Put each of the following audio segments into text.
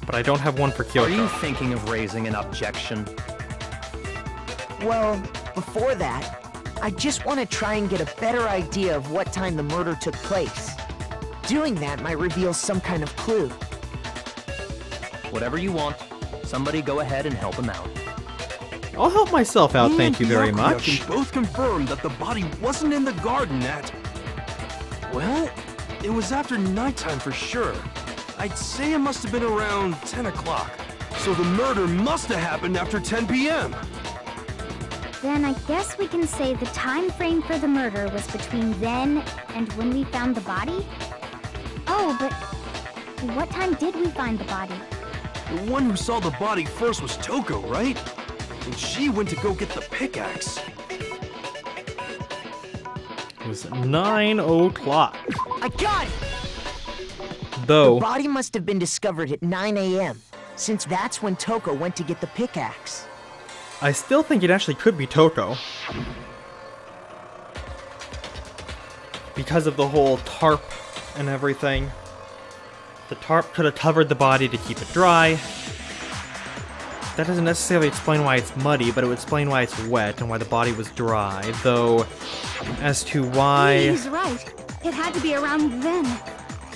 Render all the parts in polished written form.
but I don't have one for Kyoko. Are you thinking of raising an objection? Well, before that, I just want to try and get a better idea of what time the murder took place. Doing that might reveal some kind of clue. Whatever you want. Somebody go ahead and help him out. I'll help myself out, thank you very much. Can both confirm that the body wasn't in the garden at... Well, it was after nighttime for sure. I'd say it must have been around 10 o'clock. So the murder must have happened after 10 p.m. Then I guess we can say the time frame for the murder was between then and when we found the body? Oh, but what time did we find the body? The one who saw the body first was Toko, right? And she went to go get the pickaxe. It was 9 o'clock. I got it! Though... The body must have been discovered at 9 a.m., since that's when Toko went to get the pickaxe. I still think it actually could be Toko. Because of the whole tarp and everything. The tarp could have covered the body to keep it dry. That doesn't necessarily explain why it's muddy, but it would explain why it's wet and why the body was dry. Though, as to why... He's right. It had to be around then.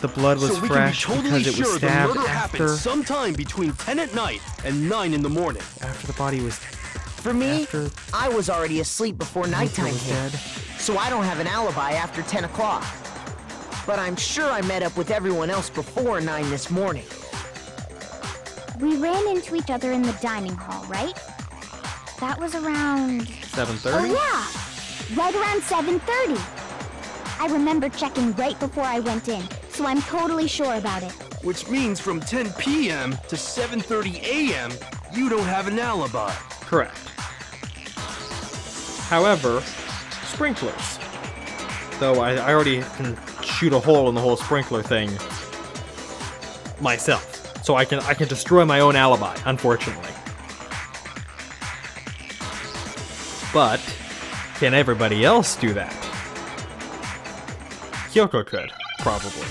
The blood was fresh because it was stabbed after... sometime between 10 at night and 9 in the morning. After the body was... For me, I was already asleep before nighttime came, so I don't have an alibi after 10 o'clock. But I'm sure I met up with everyone else before 9 this morning. We ran into each other in the dining hall, right? That was around... 7:30? Oh yeah! Right around 7:30. I remember checking right before I went in, so I'm totally sure about it. Which means from 10 p.m. to 7:30 a.m., you don't have an alibi. Correct. However, sprinklers. Though I already can shoot a hole in the whole sprinkler thing myself. So I can destroy my own alibi, unfortunately. But can everybody else do that? Kyoko could, probably.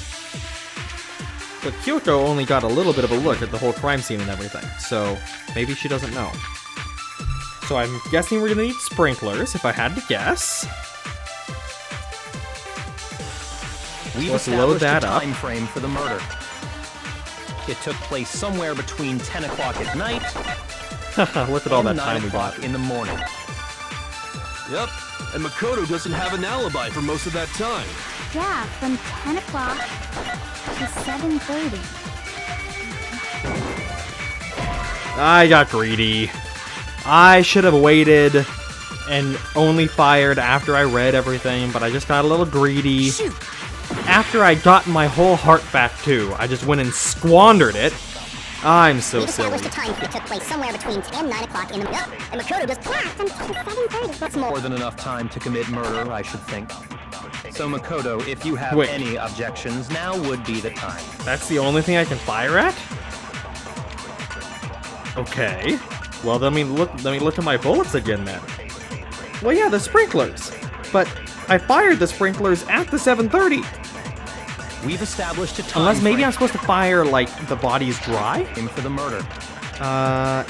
But Kyoko only got a little bit of a look at the whole crime scene and everything, so maybe she doesn't know. So I'm guessing we're gonna need sprinklers, if I had to guess. We've Let's load that a up. time frame for the murder. It took place somewhere between 10 o'clock at night Look at all that and 9 time we got. o'clock in the morning. Yep, and Makoto doesn't have an alibi for most of that time. Yeah, from 10 o'clock to 7:30. I got greedy. I should have waited and only fired after I read everything, but I just got a little greedy. Shoot! After I'd gotten my whole heart back too, I just went and squandered it. I'm so silly. We've established a time that took place somewhere between 10 and 9 o'clock in the morning. And Makoto just from 7:30. That's More than enough time to commit murder, I should think. So Makoto, if you have Wait. any objections, now would be the time. That's the only thing I can fire at? Okay. Well, let me look at my bullets again then. Well, yeah, the sprinklers. But I fired the sprinklers at the 7:30. We've established a time Unless maybe frame I'm supposed to fire, like, the body's dry? for the murder.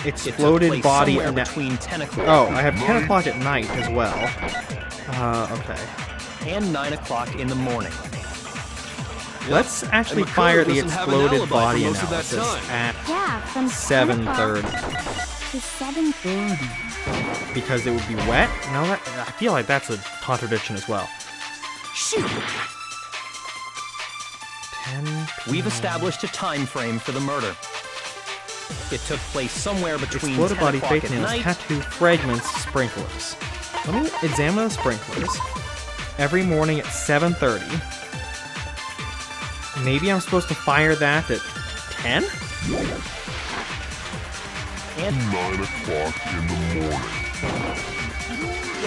Exploded body somewhere and that. between 10 o'clock. Oh, I have 10 o'clock at night as well. Okay. And 9 o'clock in the morning. Let's actually And Makoto fire the doesn't have an exploded alibi for body most of that analysis time. at Yeah, from 10 7:30 o'clock to 7:30. because it would be wet. No, that, I feel like that's a contradiction as well. Shoot! 10. We've established a time frame for the murder. It took place somewhere between 10 Exploded body, o'clock fake at nails, night tattoo, fragments, sprinklers. Let me examine the sprinklers. Every morning at 7:30. Maybe I'm supposed to fire that at 10? and 9 o'clock in the morning.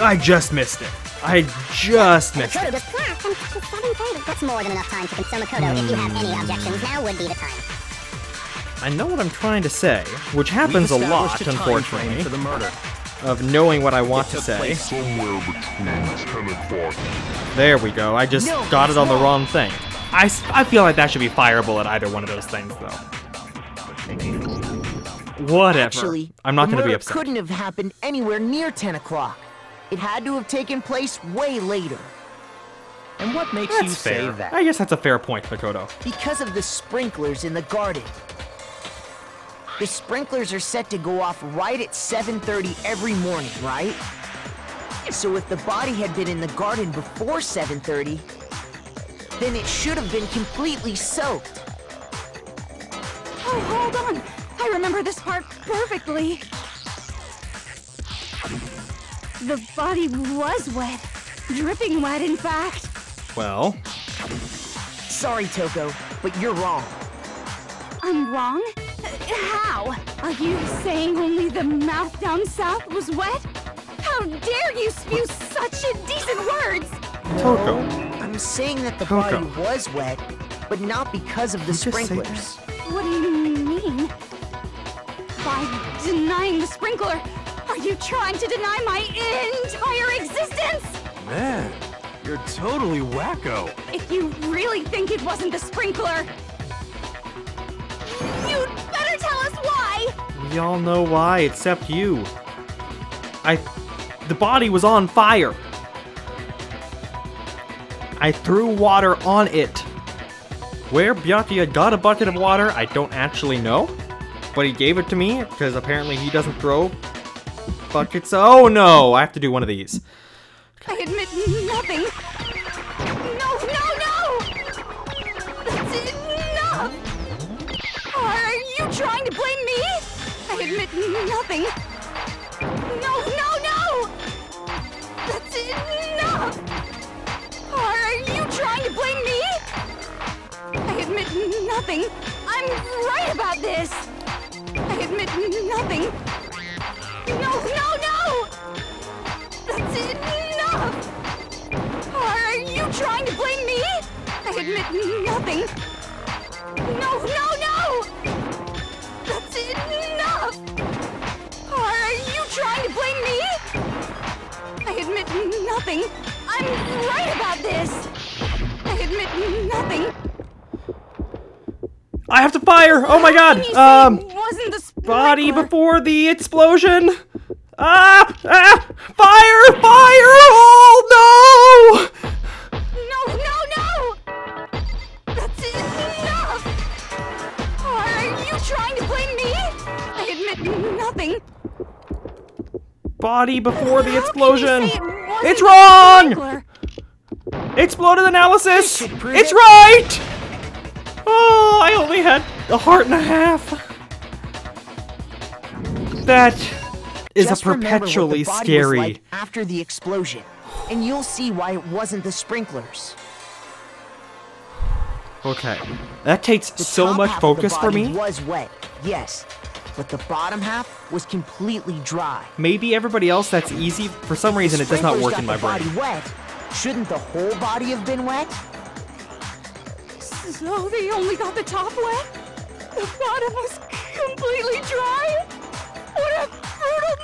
I just missed it. I just missed Makoto it. just from 7:30. That's more than enough time to console Makoto. If you have any objections, now would be the time. I know what I'm trying to say, which happens a We've lot, established a time frame unfortunately, for the murder. of knowing what I want It to took say. place Somewhere between 10 o'clock. There we go. I just No, got it on the wrong. wrong thing. I feel like that should be fireable at either one of those things, though. Whatever. Actually, I'm not the going to be murder upset. couldn't have happened anywhere near 10 o'clock. It had to have taken place way later. And what makes you That's say fair. that? I guess that's a fair point, Makoto. Because of the sprinklers in the garden. The sprinklers are set to go off right at 7:30 every morning, right? So if the body had been in the garden before 7:30, then it should have been completely soaked. Oh, hold on! I remember this part perfectly. The body was wet. Dripping wet, in fact. Well, Sorry, Toko, but you're wrong. I'm wrong? How? Are you saying only the mouth down south was wet? How dare you spew such indecent words! Toko. I'm saying that the Toko. body was wet, but not because of the Did you just say sprinklers. What do you mean? By denying the sprinkler, are you trying to deny my entire existence? Man, you're totally wacko. If you really think it wasn't the sprinkler, you'd better tell us why! We all know why, except you. The body was on fire. I threw water on it. Where Bianchi got a bucket of water, I don't actually know. But he gave it to me, because apparently he doesn't throw buckets. Oh no, I have to do one of these. I admit nothing. No, no, no! That's enough! Are you trying to blame me? I admit nothing. No, no, no! That's enough! Are you trying to blame me? I admit nothing. I'm right about this. I admit nothing. No, no, no! That's enough! Are you trying to blame me? I admit nothing. No, no, no! That's enough! Are you trying to blame me? I admit nothing. I'm right about this. I admit nothing. I have to fire! Oh my god! Wasn't the Body sprinkler. before the explosion! Ah! Ah! Fire! Fire! Oh no! No, no, no! That's enough! Are you trying to blame me? I admit nothing. Body before the explosion! How can you say it wasn't It's the wrong! sprinkler? Exploded analysis! Should prove It's it. right! Oh, I only had a heart and a half. That is Just a remember what the perpetually body was scary. like after the explosion, and you'll see why it wasn't the sprinklers. Okay, that takes The so top much half of the focus for body me. was wet, yes, but the bottom half was completely dry. Maybe everybody else that's easy. For some reason, it does not Sprinklers work got in my the brain. body wet. Shouldn't the whole body have been wet? So they only got the top wet? The bottom was completely dry? What a brutal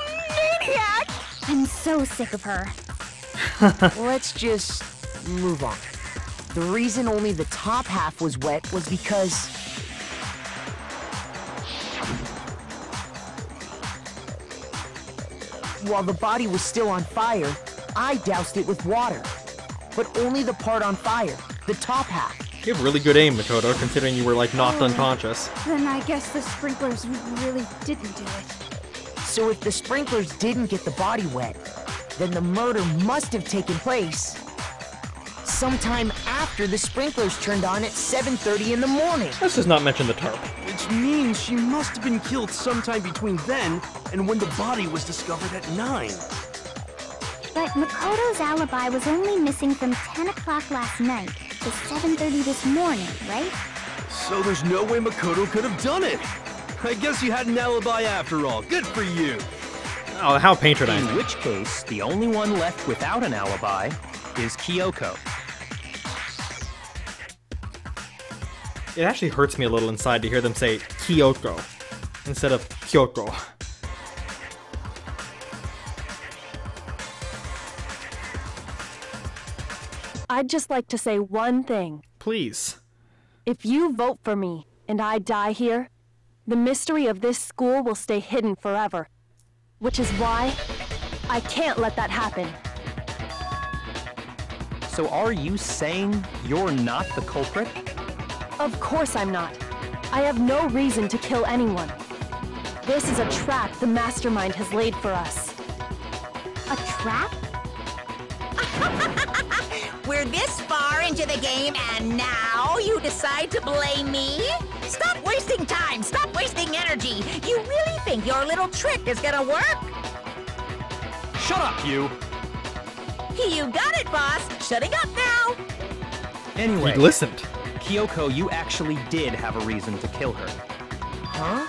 maniac! I'm so sick of her. Let's just move on. The reason only the top half was wet was because while the body was still on fire, I doused it with water. But only the part on fire, the top half. You have really good aim, Makoto, considering you were like knocked unconscious. Then I guess the sprinklers really didn't do it. So if the sprinklers didn't get the body wet, then the murder must have taken place sometime after the sprinklers turned on at 7:30 in the morning. Let's just not mention the tarp. Which means she must have been killed sometime between then and when the body was discovered at 9. But Makoto's alibi was only missing from 10 o'clock last night to 7:30 this morning, right? So there's no way Makoto could have done it. I guess you had an alibi after all. Good for you. Oh, how In patronizing. which case, the only one left without an alibi is Kyoko. It actually hurts me a little inside to hear them say Kyoko instead of Kyoko. I'd just like to say one thing. Please. If you vote for me and I die here, the mystery of this school will stay hidden forever. Which is why I can't let that happen. So are you saying you're not the culprit? Of course I'm not. I have no reason to kill anyone. This is a trap the mastermind has laid for us. A trap? We're this far into the game and now you decide to blame me? Stop wasting time! Stop wasting energy! You really think your little trick is gonna work? Shut up, you! You got it, boss! Shutting up now! Anyway, He listened. Kyoko, you actually did have a reason to kill her. Huh?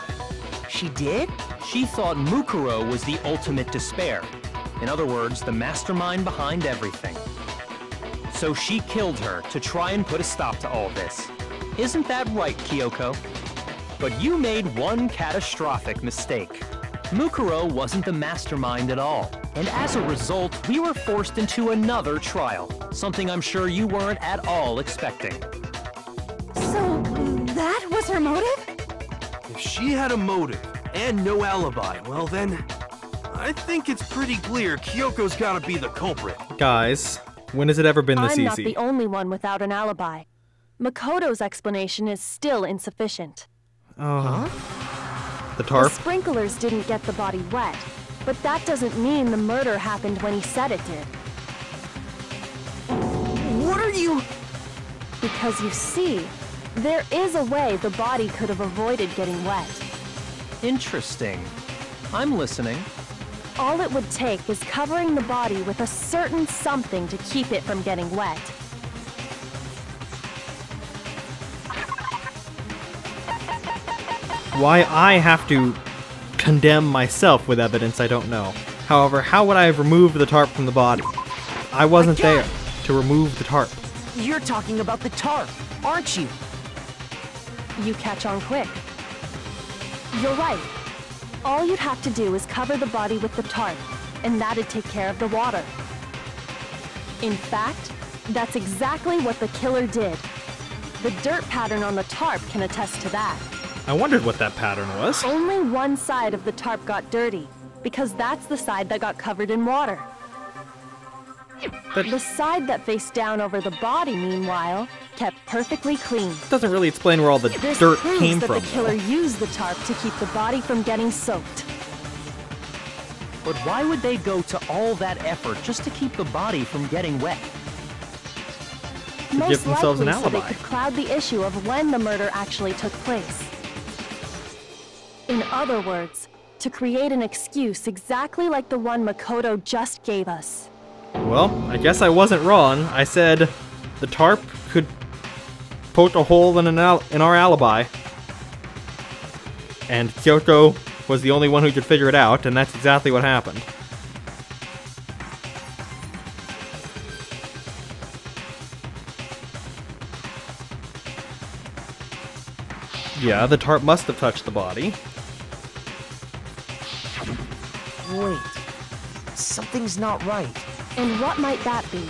She did? She thought Mukuro was the ultimate despair. In other words, the mastermind behind everything. So she killed her to try and put a stop to all this. Isn't that right, Kyoko? But you made one catastrophic mistake. Mukuro wasn't the mastermind at all. And as a result, we were forced into another trial. Something I'm sure you weren't at all expecting. So, that was her motive? If she had a motive and no alibi, well then, I think it's pretty clear Kyoko's gotta be the culprit. Guys, when has it ever been this I'm not easy? the only one without an alibi. Makoto's explanation is still insufficient. Oh. The The tarp? sprinklers didn't get the body wet, but that doesn't mean the murder happened when he said it did. What are you... Because you see, there is a way the body could have avoided getting wet. Interesting. I'm listening. All it would take is covering the body with a certain something to keep it from getting wet. Why I have to condemn myself with evidence I don't know. However, how would I have removed the tarp from the body? I wasn't there to remove the tarp. You're talking about the tarp, aren't you? You catch on quick. You're right. All you'd have to do is cover the body with the tarp, and that'd take care of the water. In fact, that's exactly what the killer did. The dirt pattern on the tarp can attest to that. I wondered what that pattern was. Only one side of the tarp got dirty, because that's the side that got covered in water. That The side that faced down over the body, meanwhile, kept perfectly clean. doesn't really explain where all the This dirt proves came that from. the killer used the tarp to keep the body from getting soaked. But why would they go to all that effort just to keep the body from getting wet? Most give themselves an likely so alibi. they could cloud the issue of when the murder actually took place. In other words, to create an excuse exactly like the one Makoto just gave us. Well, I guess I wasn't wrong. I said the tarp could poke a hole in our alibi. And Kyoko was the only one who could figure it out, and that's exactly what happened. Yeah, the tarp must have touched the body. Wait. Something's not right. And what might that be?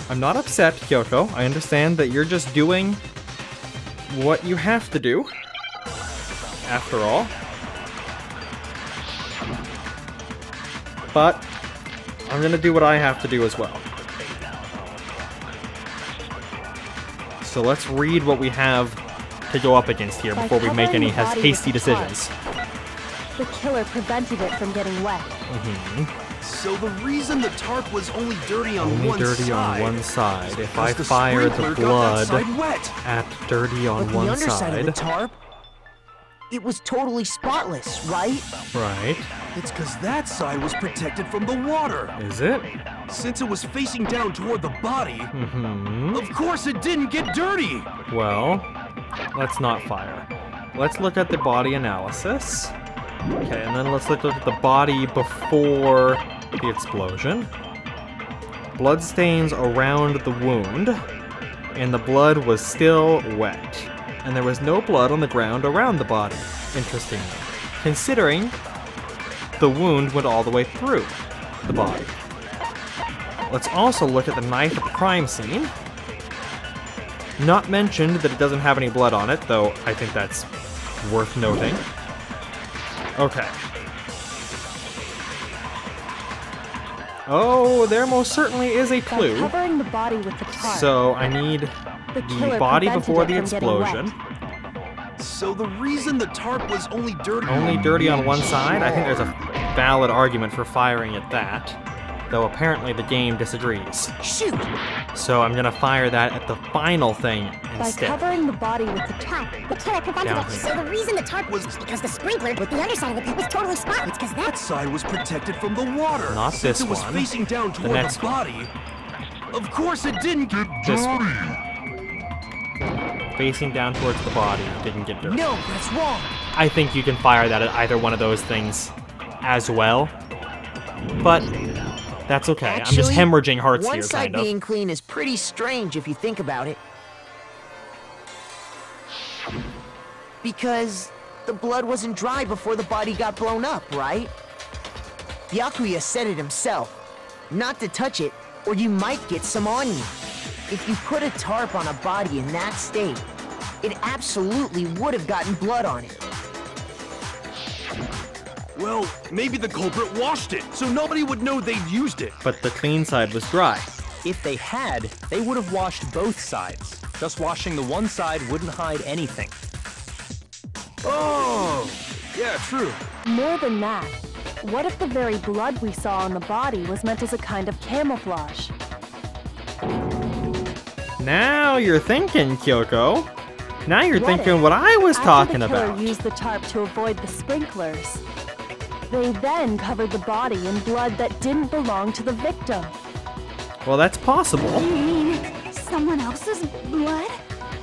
I'm not upset, Kyoko. I understand that you're just doing what you have to do. After all. But I'm gonna do what I have to do as well. So let's read what we have to go up against here By before we make covering any the body hasty with the tarp, decisions. The killer prevented it from getting wet. So the reason the tarp was only dirty on Only one dirty side... on one side. If I was the fire the sprinkler got that blood side wet. at dirty on But the one underside of the side. tarp, it was totally spotless, right? Right. It's because that side was protected from the water. Is it? Since it was facing down toward the body, Mm-hmm. of course it didn't get dirty. Well, let's not fire. Let's look at the body analysis. Okay, and then let's look at the body before the explosion. Blood stains around the wound, and the blood was still wet. And there was no blood on the ground around the body, interestingly, considering the wound went all the way through the body. Let's also look at the knife at the crime scene. Not mentioned that it doesn't have any blood on it, though I think that's worth noting. Okay. Oh, there most certainly is a clue. Covering the body with the tarp, So I need the body before the explosion. So the reason the tarp was only dirty... Only dirty on one side? I think there's a valid argument for firing at that. Though apparently the game disagrees. Shoot! So I'm gonna fire that at the final thing by instead. covering the body with the tarp. The killer prevented Down it. here. So the reason the tarp was because the sprinkler with the underside of it was totally spotless, because That side was protected from the water. Not Since this it was one. facing down The toward next the body. Of course it didn't get This dirty. one. Facing down towards the body, didn't get dirty. No, that's wrong. I think you can fire that at either one of those things as well. But that's okay. I'm just Actually, hemorrhaging hearts one here, side kind of. being clean is pretty strange if you think about it. Because the blood wasn't dry before the body got blown up, right? Byakuya said it himself. Not to touch it, or you might get some on you. If you put a tarp on a body in that state, it absolutely would have gotten blood on it. Well, maybe the culprit washed it, so nobody would know they'd used it. But the clean side was dry. If they had, they would have washed both sides. Just washing the one side wouldn't hide anything. Oh, yeah, true. More than that, what if the very blood we saw on the body was meant as a kind of camouflage? Now you're thinking, Kyoko. Now you're What thinking if, what I was talking after the killer about. used the tarp to avoid the sprinklers, they then covered the body in blood that didn't belong to the victim? Well, that's possible. You mean someone else's blood?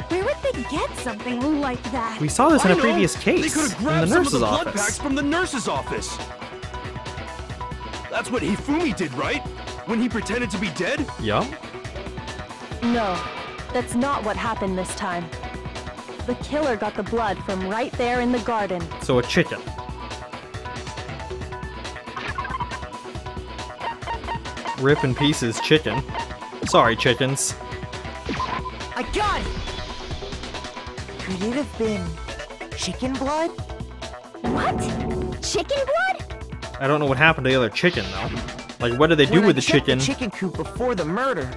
Where would they get something like that? We saw this in I a know. previous They case could have in the grabbed some of nurse's the blood office. packs from the nurse's office. That's what Hifumi did, right? When he pretended to be dead? Yup. No, that's not what happened this time. The killer got the blood from right there in the garden. So a chicken. Rip in pieces chicken. Sorry, chickens. I got it! Could it have been chicken blood? What? Chicken blood? I don't know what happened to the other chicken, though. Like, what did they do When with I the checked chicken? the chicken coop before the murder,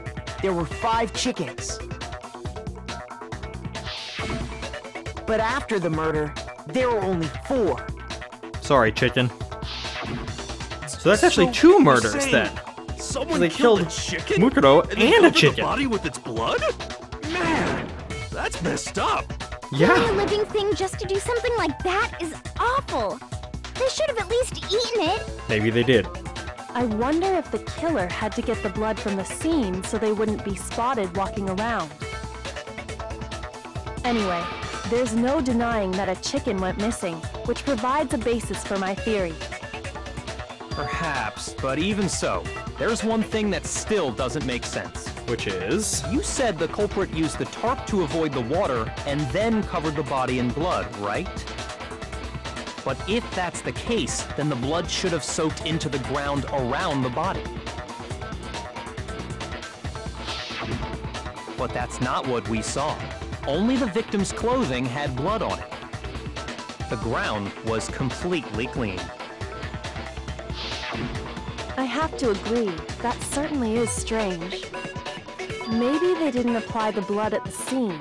there were 5 chickens. But after the murder, there were only 4. Sorry, chicken. So that's actually 2 you're murders, saying then. Someone They killed killed a chicken? Mukuro then and a covered chicken. the body with its blood? Man, that's messed up. Killing a Yeah. living thing just to do something like that is awful. They should have at least eaten it. Maybe they did. I wonder if the killer had to get the blood from the scene so they wouldn't be spotted walking around. Anyway, there's no denying that a chicken went missing, which provides a basis for my theory. Perhaps, but even so, there's one thing that still doesn't make sense. Which is... You said the culprit used the tarp to avoid the water and then covered the body in blood, right? But if that's the case, then the blood should have soaked into the ground around the body. But that's not what we saw. Only the victim's clothing had blood on it. The ground was completely clean. I have to agree, that certainly is strange. Maybe they didn't apply the blood at the scene.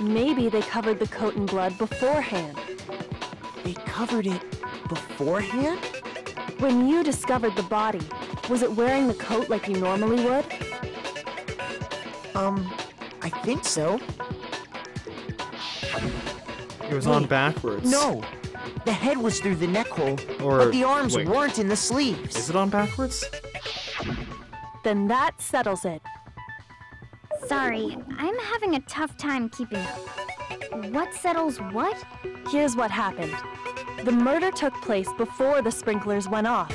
Maybe they covered the coat in blood beforehand. They covered it beforehand? When you discovered the body, was it wearing the coat like you normally would? I think so. It was on Wait, backwards. No, the head was through the neck hole, Or- but the arms wait. weren't in the sleeves. Is it on backwards? Then that settles it. Sorry, I'm having a tough time keeping up. What settles what? Here's what happened. The murder took place before the sprinklers went off.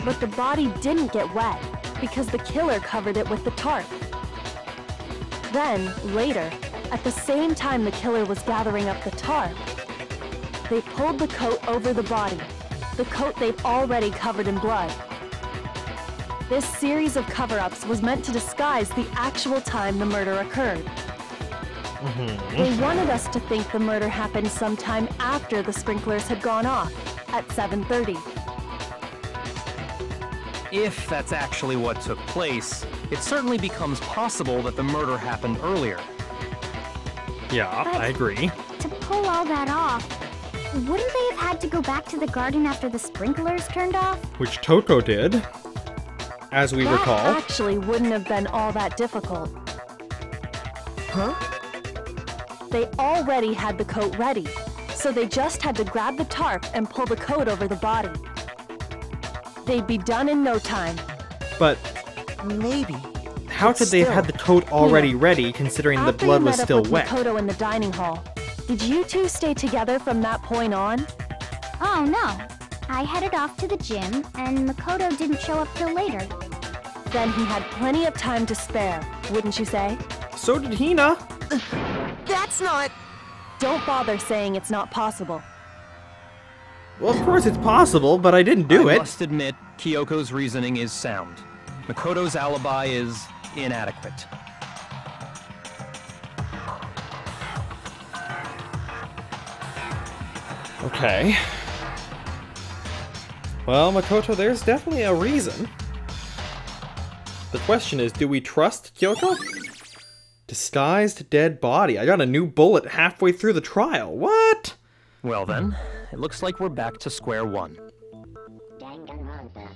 But the body didn't get wet because the killer covered it with the tarp. Then, later, at the same time the killer was gathering up the tarp, they pulled the coat over the body, the coat they'd already covered in blood. This series of cover-ups was meant to disguise the actual time the murder occurred. They wanted us to think the murder happened sometime after the sprinklers had gone off, at 7:30. If that's actually what took place, it certainly becomes possible that the murder happened earlier. Yeah, But- I agree. To pull all that off, wouldn't they have had to go back to the garden after the sprinklers turned off? Which Toto did, as we That recall. actually wouldn't have been all that difficult. Huh? They already had the coat ready, so they just had to grab the tarp and pull the coat over the body. They'd be done in no time. But Maybe. how But could they have had the coat already ready, considering the After blood you was met still up with wet? Makoto in the dining hall, did you two stay together from that point on? Oh no. I headed off to the gym, and Makoto didn't show up till later. Then he had plenty of time to spare, wouldn't you say? So did Hina. That's not... Don't bother saying it's not possible. Well, of course it's possible, but I didn't do I it. must admit, Kyoko's reasoning is sound. Makoto's alibi is inadequate. Okay. Well, Makoto, there's definitely a reason. The question is, do we trust Kyoko? Disguised dead body. I got a new bullet halfway through the trial. What? Well then, it looks like we're back to square one. Danganronpa.